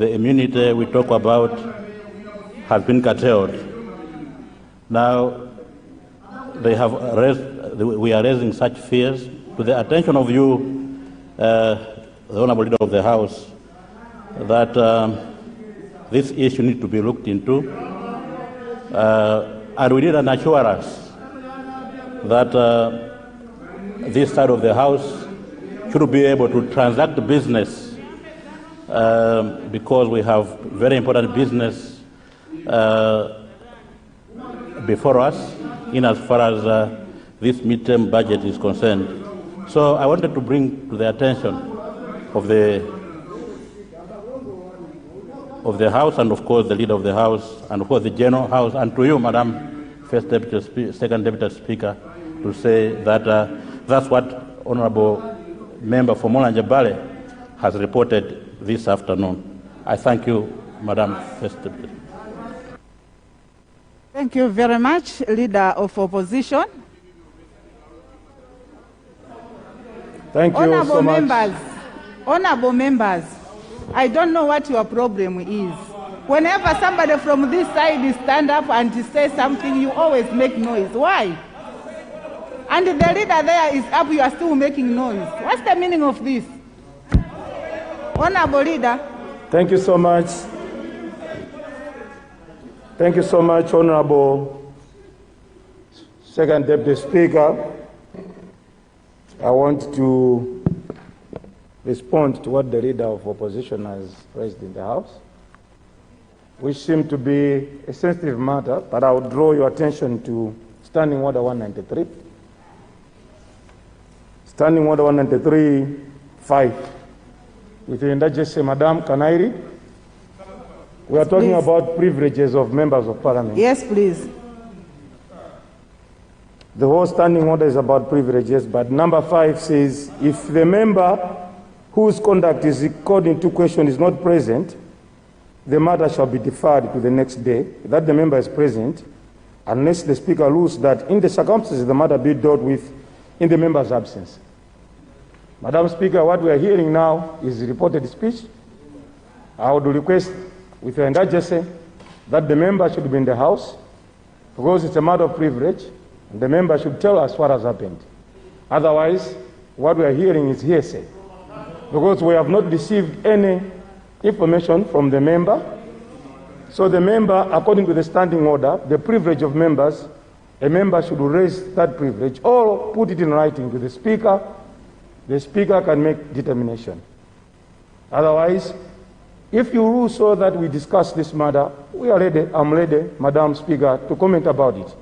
the immunity we talk about has been curtailed. Now, we are raising such fears to the attention of you, the Honorable Leader of the House, that this issue needs to be looked into. And we need an assurance that this side of the House should be able to transact business because we have very important business before us in as far as this midterm budget is concerned. So I wanted to bring to the attention of the House and of course the Leader of the House and of course the General House and to you, Madam Second Deputy Speaker, to say that that's what Honorable Member for Molanjabale has reported this afternoon. I thank you, Madam First Deputy. Thank you very much, Leader of Opposition. Thank you so much. Honorable members, I don't know what your problem is. Whenever somebody from this side stand up and say something, you always make noise. Why? And the leader there is up, you are still making noise. What's the meaning of this? Honorable Leader. Thank you so much. Thank you so much, Honorable Second Deputy Speaker. I want to respond to what the Leader of Opposition has raised in the House, which seemed to be a sensitive matter, but I would draw your attention to Standing Order 193. Standing Order 193.5. Within that, just say, Madam, can I read? We are talking about privileges of members of parliament. Yes, please. The whole standing order is about privileges, but number 5 says, if the member whose conduct is according to question is not present, the matter shall be deferred to the next day, that the member is present, unless the Speaker rules that in the circumstances the matter be dealt with in the member's absence. Madam Speaker, what we are hearing now is reported speech. I would request, with your indulgence, that the member should be in the House, because it's a matter of privilege, and the member should tell us what has happened. Otherwise, what we are hearing is hearsay, because we have not received any information from the member. So the member, according to the standing order, the privilege of members, a member should raise that privilege or put it in writing to the Speaker. The Speaker can make determination. Otherwise, if you rule so that we discuss this matter, we are ready, I'm ready, Madam Speaker, to comment about it.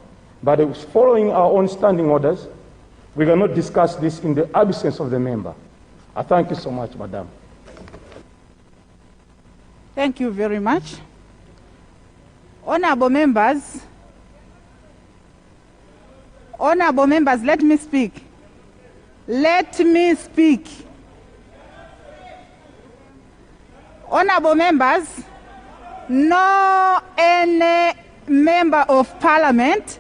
But following our own standing orders, we cannot discuss this in the absence of the member. I thank you so much, Madam. Thank you very much. Honorable members, let me speak. Let me speak. Honorable members, no any member of parliament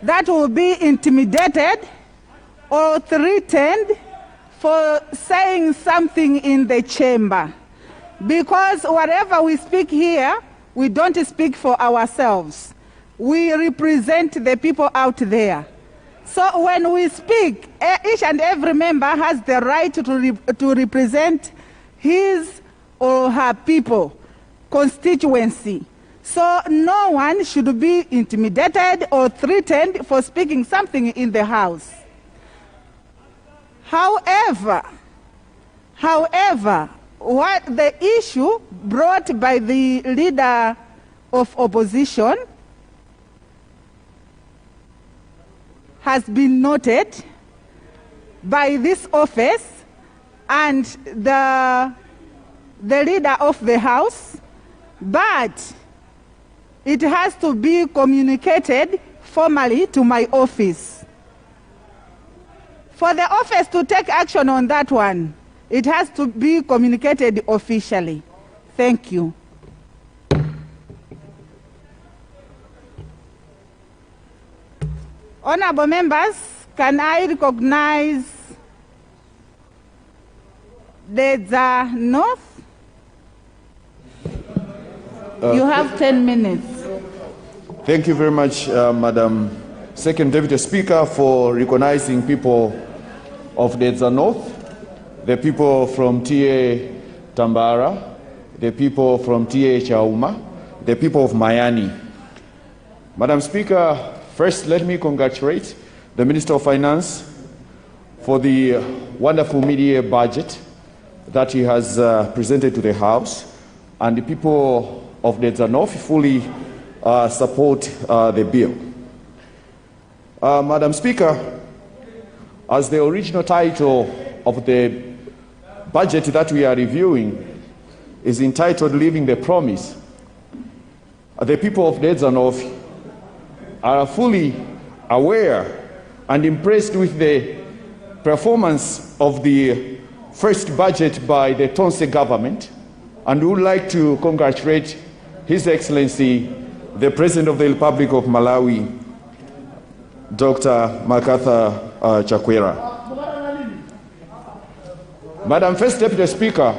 that will be intimidated or threatened for saying something in the chamber. Because whatever we speak here, we don't speak for ourselves. We represent the people out there. So when we speak, each and every member has the right to represent his or her people, constituency. So no one should be intimidated or threatened for speaking something in the House. However, what the issue brought by the Leader of Opposition has been noted by this office and the Leader of the House, but it has to be communicated formally to my office. For the office to take action on that one, it has to be communicated officially. Thank you. Honorable members, can I recognize the North? You have 10 minutes. Thank you very much, Madam Second Deputy Speaker, for recognizing people of the North, the people from TA Tambara, the people from TA Chauma, the people of Miami. Madam Speaker, first let me congratulate the Minister of Finance for the wonderful mid-year budget that he has presented to the House, and the people of the North fully support the bill. Madam Speaker, as the original title of the budget that we are reviewing is entitled Living the Promise, the people of the North are fully aware and impressed with the performance of the first budget by the Tonse government, and would like to congratulate His Excellency, the President of the Republic of Malawi, Dr. Chakwera. Madam First Deputy Speaker,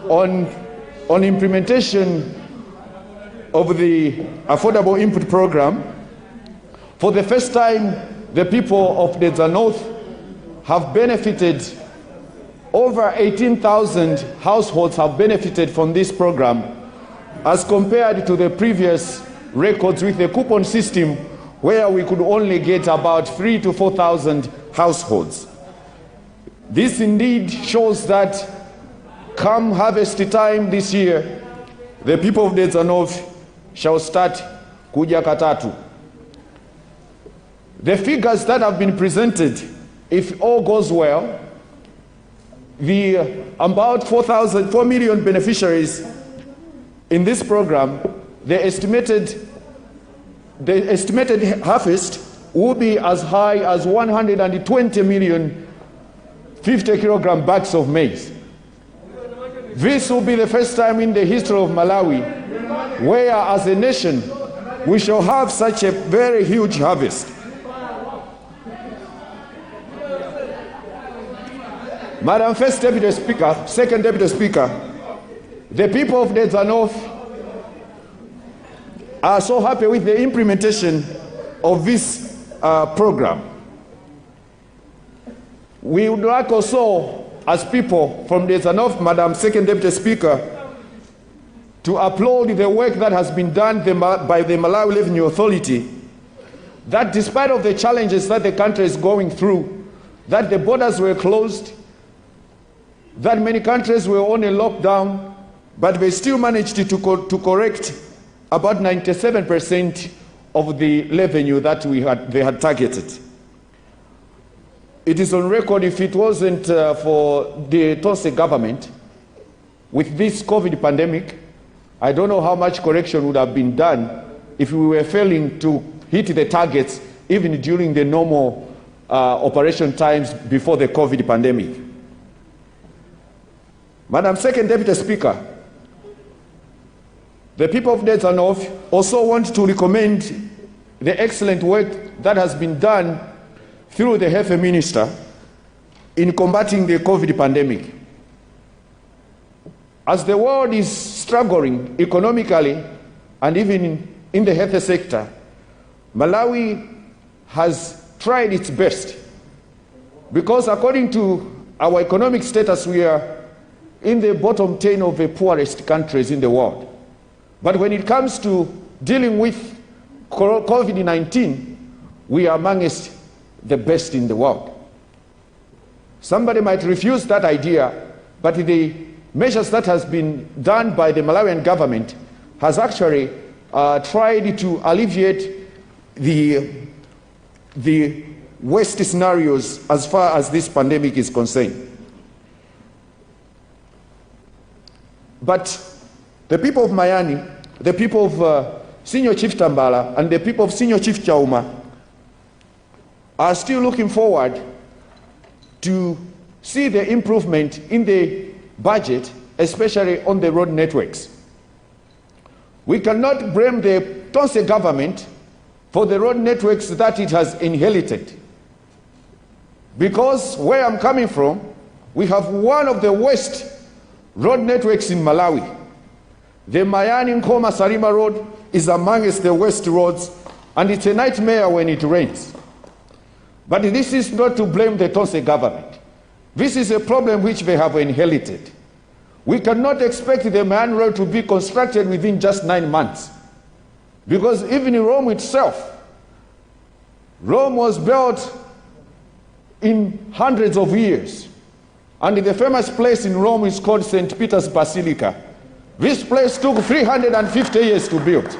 on implementation of the Affordable Input Program, for the first time, the people of the North have benefited. Over 18,000 households have benefited from this program, as compared to the previous records with the coupon system, where we could only get about 3,000 to 4,000 households. This indeed shows that come harvest time this year, the people of the North shall start kuja katatu. The figures that have been presented, if all goes well, the about 4 million beneficiaries in this program, the estimated harvest will be as high as 120 million 50 kilogram bags of maize. This will be the first time in the history of Malawi where, as a nation, we shall have such a very huge harvest. Madam First Deputy Speaker, Second Deputy Speaker, the people of the North are so happy with the implementation of this program. We would like also, as people from the North, Madam Second Deputy Speaker, to applaud the work that has been done by the Malawi Revenue Authority, that despite of the challenges that the country is going through, that the borders were closed, that many countries were on a lockdown, but they still managed to correct about 97% of the revenue that they had targeted. It is on record, if it wasn't for the Tonse government, with this COVID pandemic, I don't know how much correction would have been done if we were failing to hit the targets even during the normal operation times before the COVID pandemic. Madam Second Deputy Speaker, the people of the North also want to recommend the excellent work that has been done through the Health Minister in combating the COVID pandemic. As the world is struggling economically and even in the health sector, Malawi has tried its best, because according to our economic status, we are in the bottom 10 of the poorest countries in the world. But when it comes to dealing with COVID-19, we are amongst the best in the world. Somebody might refuse that idea, but the measures that has been done by the Malawian government has actually tried to alleviate the worst scenarios as far as this pandemic is concerned. But the people of Miami, the people of Senior Chief Tambala, and the people of Senior Chief Chauma are still looking forward to see the improvement in the budget, especially on the road networks. We cannot blame the Tonse government for the road networks that it has inherited, because where I'm coming from, we have one of the worst road networks in Malawi. The Mayani-Nkoma-Salima Road is amongst the worst roads, and it's a nightmare when it rains. But this is not to blame the Tonse government. This is a problem which they have inherited. We cannot expect the Mayani Road to be constructed within just 9 months. Because even in Rome itself, Rome was built in hundreds of years. And the famous place in Rome is called St. Peter's Basilica. This place took 350 years to build.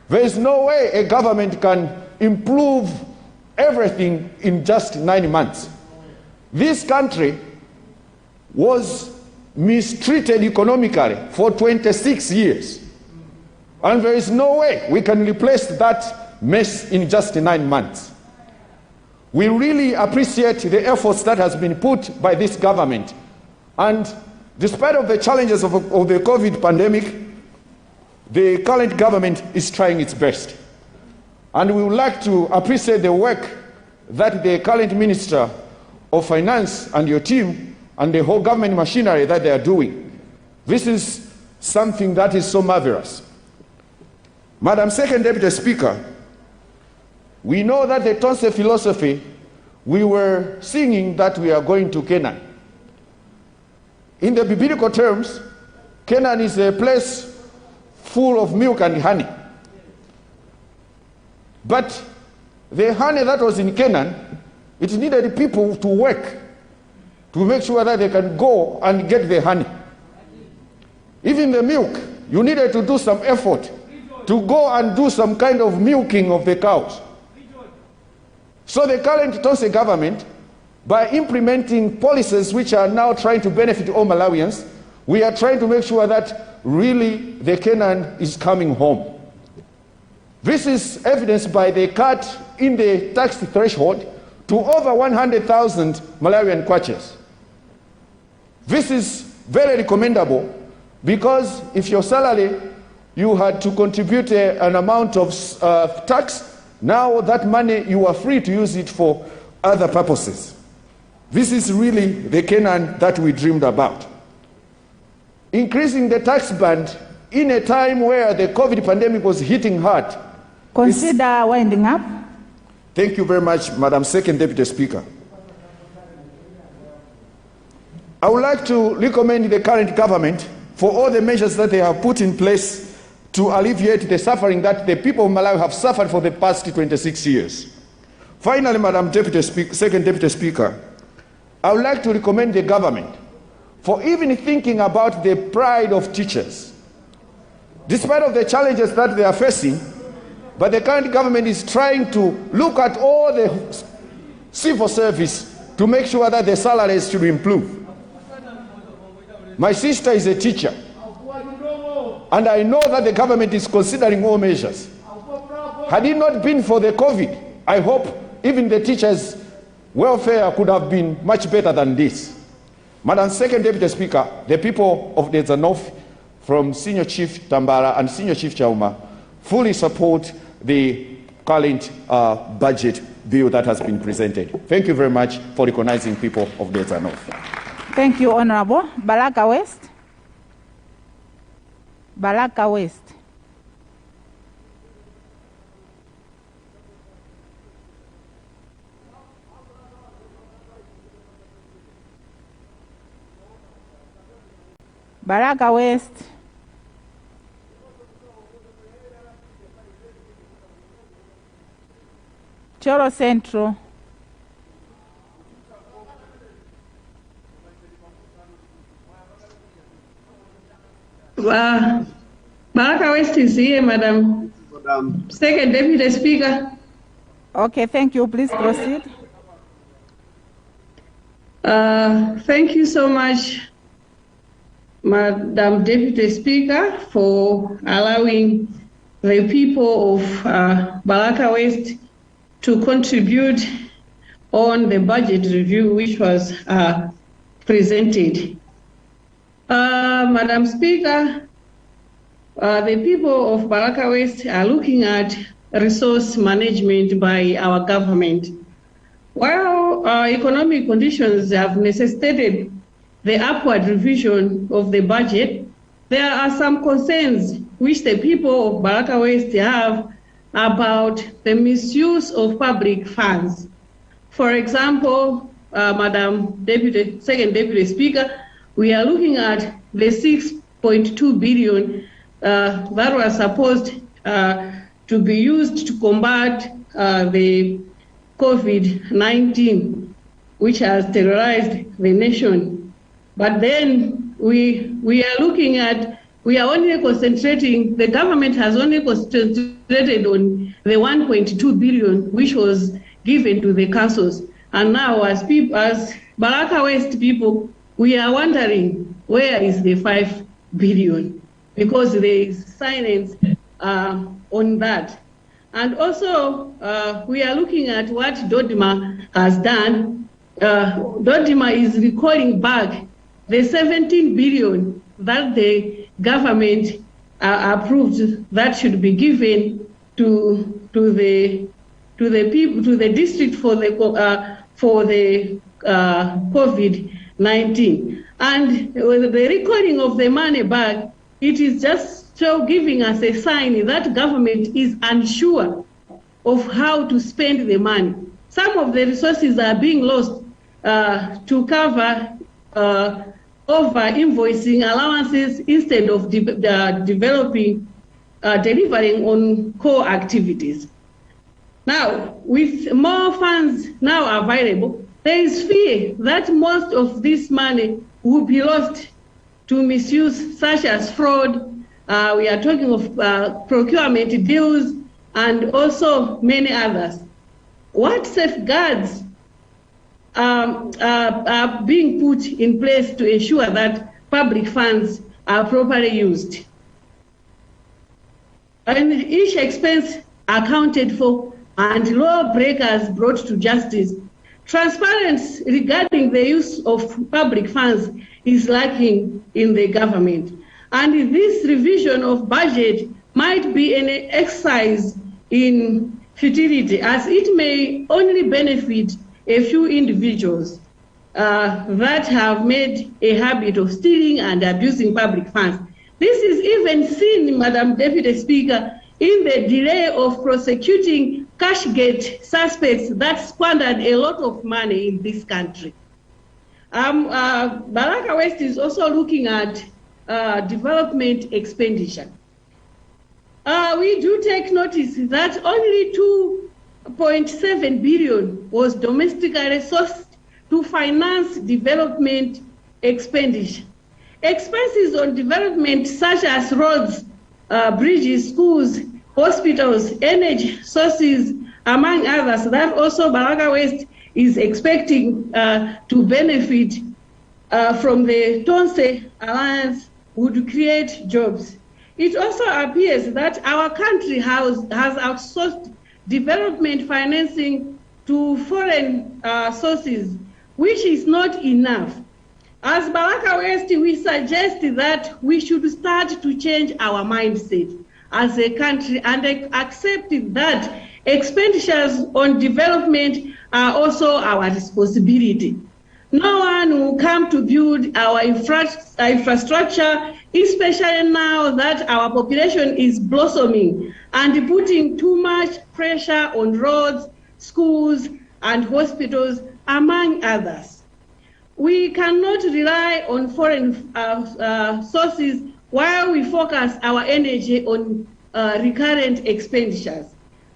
There is no way a government can improve everything in just 9 months. This country was mistreated economically for 26 years. And there is no way we can replace that mess in just 9 months. We really appreciate the efforts that has been put by this government. And despite of the challenges of the COVID pandemic, the current government is trying its best. And we would like to appreciate the work that the current Minister of Finance and your team and the whole government machinery that they are doing. This is something that is so marvelous. Madam Second Deputy Speaker, we know that the Tonse philosophy, we were singing that we are going to Canaan. In the biblical terms, Canaan is a place full of milk and honey. But the honey that was in Canaan, it needed people to work to make sure that they can go and get the honey. Even the milk, you needed to do some effort to go and do some kind of milking of the cows. So the current Tonse government, by implementing policies which are now trying to benefit all Malawians, we are trying to make sure that really the Canaan is coming home. This is evidenced by the cut in the tax threshold to over 100,000 Malawian kwaches. This is very recommendable because if your salary, you had to contribute an amount of tax, now that money you are free to use it for other purposes. This is really the Canaan that we dreamed about. Increasing the tax band in a time where the COVID pandemic was hitting hard. Consider winding up. Thank you very much, Madam Second Deputy Speaker. I would like to recommend the current government for all the measures that they have put in place to alleviate the suffering that the people of Malawi have suffered for the past 26 years. Finally, Madam Second Deputy Speaker, I would like to recommend the government for even thinking about the pride of teachers. Despite of the challenges that they are facing, but the current government is trying to look at all the civil service to make sure that the salaries should improve. My sister is a teacher, and I know that the government is considering all measures. Had it not been for the COVID, I hope even the teachers' welfare could have been much better than this. Madam Second Deputy Speaker, the people of the North, from Senior Chief Tambara and Senior Chief Chauma, fully support the current budget bill that has been presented. Thank you very much for recognizing people of the North. Thank you, Honorable. Balaka West. Balaka West. Balaka West. Choro Central. Balaka West is here, Madam Second Deputy Speaker. Okay, thank you. Please proceed. Thank you so much, Madam Deputy Speaker, for allowing the people of Balaka West to contribute on the budget review which was presented. Madam Speaker, the people of Balaka West are looking at resource management by our government. While economic conditions have necessitated the upward revision of the budget, there are some concerns which the people of Balaka West have about the misuse of public funds. For example, Madam Second Deputy Speaker, we are looking at the 6.2 billion that was supposed to be used to combat the COVID-19, which has terrorized the nation. But then we are looking at, we are only concentrating, the government has only concentrated on the 1.2 billion, which was given to the councils. And now as Balaka West people, we are wondering where is the 5 billion, because there is silence on that. And also, we are looking at what Dodima has done. Dodima is recalling back the 17 billion that the government approved that should be given to the people, to the district for the COVID-19. And with the recording of the money back, it is just giving us a sign that government is unsure of how to spend the money. Some of the resources are being lost to cover over invoicing allowances instead of delivering on core activities. Now, with more funds now available, there is fear that most of this money will be lost to misuse, such as fraud. We are talking of procurement deals and also many others. What safeguards are being put in place to ensure that public funds are properly used? And each expense accounted for and lawbreakers brought to justice. Transparency regarding the use of public funds is lacking in the government. And this revision of budget might be an exercise in futility, as it may only benefit a few individuals that have made a habit of stealing and abusing public funds. This is even seen, Madam Deputy Speaker, in the delay of prosecuting Cashgate suspects that squandered a lot of money in this country. Balaka West is also looking at development expenditure. We do take notice that only 2.7 billion was domestically sourced to finance development expenditure. Expenses on development such as roads, bridges, schools, hospitals, energy sources, among others, that also Balaka West is expecting to benefit from the Tonse Alliance would create jobs. It also appears that our country has outsourced development financing to foreign sources, which is not enough. As Balaka West, we suggest that we should start to change our mindset as a country and accept that expenditures on development are also our responsibility. No one will come to build our infrastructure, especially now that our population is blossoming and putting too much pressure on roads, schools, and hospitals, among others. We cannot rely on foreign sources while we focus our energy on recurrent expenditures.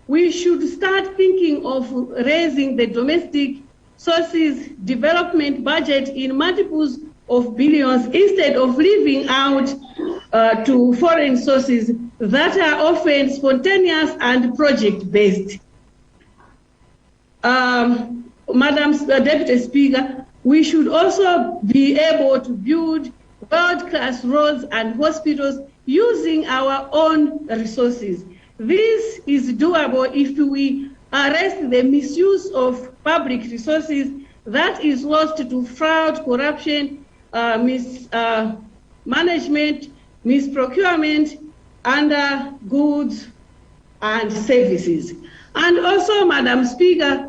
We should start thinking of raising the domestic sources development budget in multiples of billions instead of leaving out to foreign sources that are often spontaneous and project-based. Madam Deputy Speaker, we should also be able to build world-class roads and hospitals using our own resources. This is doable if we arrest the misuse of public resources that is lost to fraud, corruption, mismanagement, misprocurement under goods and services. And also, Madam Speaker,